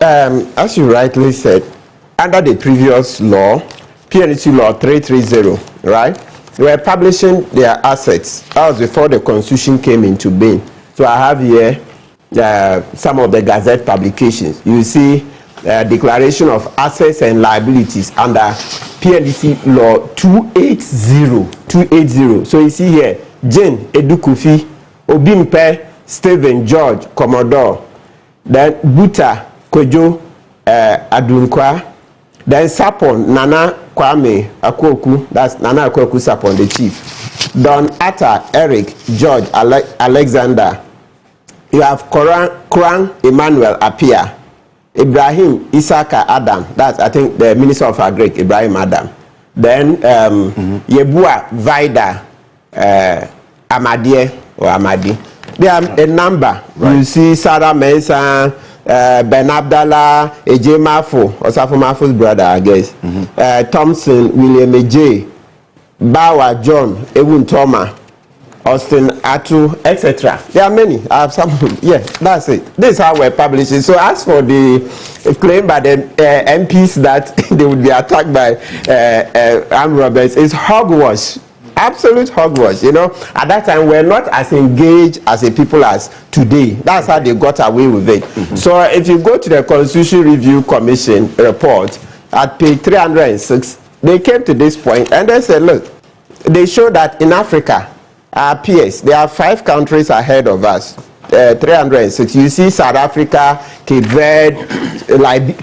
as you rightly said, under the previous law, PNC Law 330, right? They were publishing their assets. That was before the Constitution came into being. So I have here some of the Gazette publications. You see declaration of assets and liabilities under PNC Law 280. So you see here, Jane Edukufi, Obimpe, Stephen George, Commodore, then Buta, Kojo, Adunkwa, then Sapon, Nana Kwame Akwoku, that's Nana Akwoku Sapon, the chief. Don Atta, Eric, George, Alexander. You have Kuran Emmanuel Apia, Ibrahim Isaka Adam, that's I think the Minister of Agric, Ibrahim Adam. Then Yebua Vida Amadie or Amadi. There are a number. Right. You see Sarah Mensah, Ben Abdallah, Eje Mafo, Osafo Mafo's brother, I guess. Thompson, William Eje, Bawa John, Ewun Toma, Austin Atu, etc. There are many. I have some. Yeah, that's it. This is how we're publishing. So as for the claim by the MPs that they would be attacked by armed robbers, it's hogwash. Absolute hogwash. You know, at that time we're not as engaged as a people as today. That's how they got away with it. So if you go to the Constitution Review Commission report at page 306, they came to this point and they said, look, they show that in Africa, our peers, there are 5 countries ahead of us. 306. You see South Africa, Cape Verde,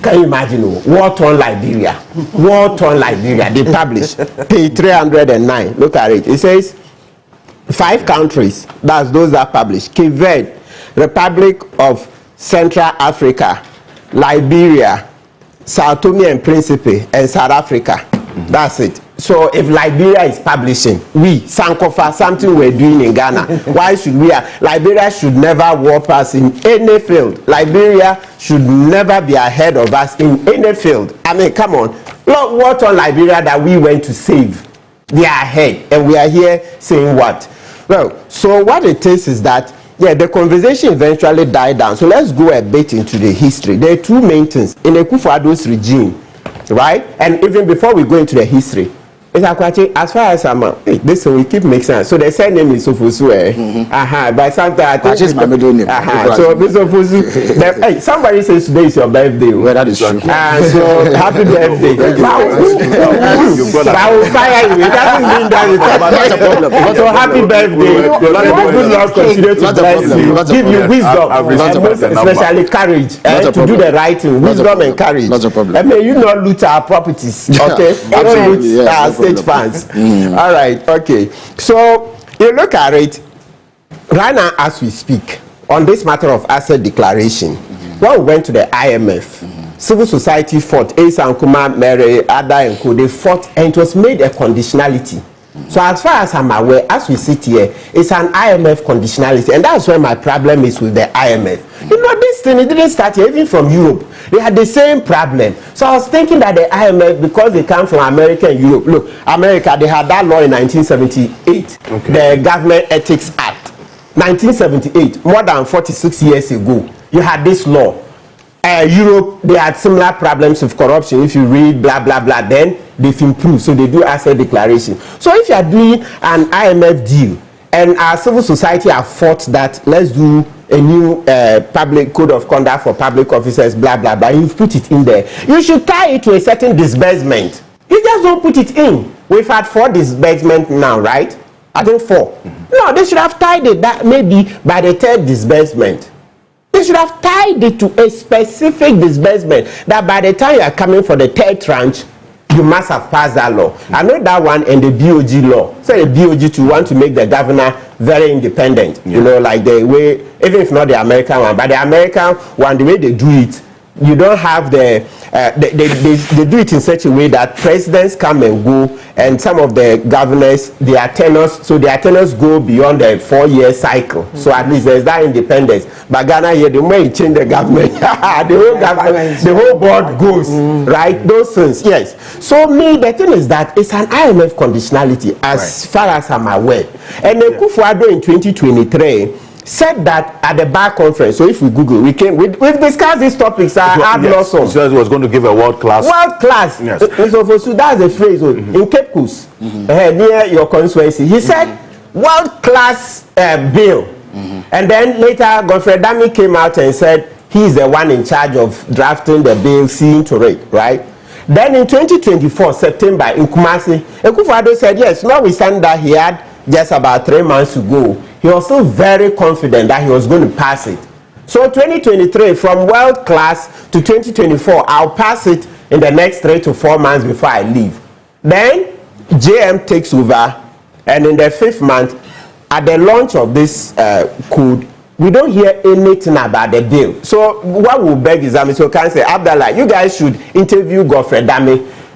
can you imagine? War-torn Liberia. War-torn Liberia. They published page 309. Look at it. It says 5 countries. That's those that published. Cape Verde, Republic of Central Africa, Liberia, Sao Tome and Principe, and South Africa. That's it. So if Liberia is publishing, we, Sankofa, something we're doing in Ghana, why should we? Liberia should never warp us in any field. Liberia should never be ahead of us in any field. I mean, come on. Look what on Liberia that we went to save. They are ahead. And we are here saying what? Well, so what it is that, yeah, the conversation eventually died down. So let's go a bit into the history. There are 2 main things. In the Kufuor's regime, right? And even before we go into the history, as far as I'm this will keep making sense. So the surname is Sofusue. But sometimes I think my middle name. So Miss Sofusu, hey, somebody says today is your birthday. Well, that is true. So happy birthday. I will fire you. It doesn't mean that it's a problem. So happy birthday. Good Lord continue to bless you, give you wisdom, and most especially courage to do the right thing. Wisdom and courage. Not a problem. I mean, you not loot our properties. Okay. Absolutely. Fans. All right, okay. So you look at it right now as we speak on this matter of asset declaration. When we went to the IMF, civil society fought, Ace and Kuma, Mary, Ada and Co, they fought, and it was made a conditionality. So as far as I'm aware, as we sit here, it's an IMF conditionality, and that's where my problem is with the IMF. You know, this thing, it didn't start here, even from Europe. They had the same problem. So I was thinking that the IMF, because they come from America and Europe, look, America, they had that law in 1978, the Government Ethics Act. 1978, more than 46 years ago, you had this law. Europe, they had similar problems with corruption. If you read blah blah blah, then they've improved, so they do asset declaration. So if you are doing an IMF deal and our civil society have fought that, let's do a new public code of conduct for public officers, blah blah blah, you've put it in there, you should tie it to a certain disbursement. You just don't put it in. We've had 4 disbursements now, right? I think 4. No, they should have tied it that maybe by the 3rd disbursement. They should have tied it to a specific disbursement that by the time you are coming for the 3rd tranche, you must have passed that law. I know that one and the BOG law. So the BOG to want to make the governor very independent. You know, like the way, even if not the American one, but the American one, the way they do it, you don't have the they do it in such a way that presidents come and go, and some of the governors, their tenures, so their tenures go beyond the 4-year cycle. So at least there's that independence. But Ghana here, the way you change the government, the whole board goes, right? Those things, yes. So me, the thing is that it's an IMF conditionality as far as I'm aware. And Kufuor in 2023, said that at the bar conference. So if we Google, we've discussed these topics. I have lots of. He said he was going to give a world class. Yes. So that's the phrase in Cape Coast, near your constituency. He said world class bill, and then later Godfrey Dami came out and said he's the one in charge of drafting the bill, seeing to it, right? Then in 2024 September in Kumasi, Akufo-Addo said yes. Notwithstanding that he had just about 3 months to go, he was still very confident that he was going to pass it. So 2023, from world class to 2024, I'll pass it in the next 3 to 4 months before I leave. Then JM takes over, and in the 5th month, at the launch of this code, we don't hear anything about the bill. So what we beg is that Mr. Kan say, Abdallah, you guys should interview Godfrey Dami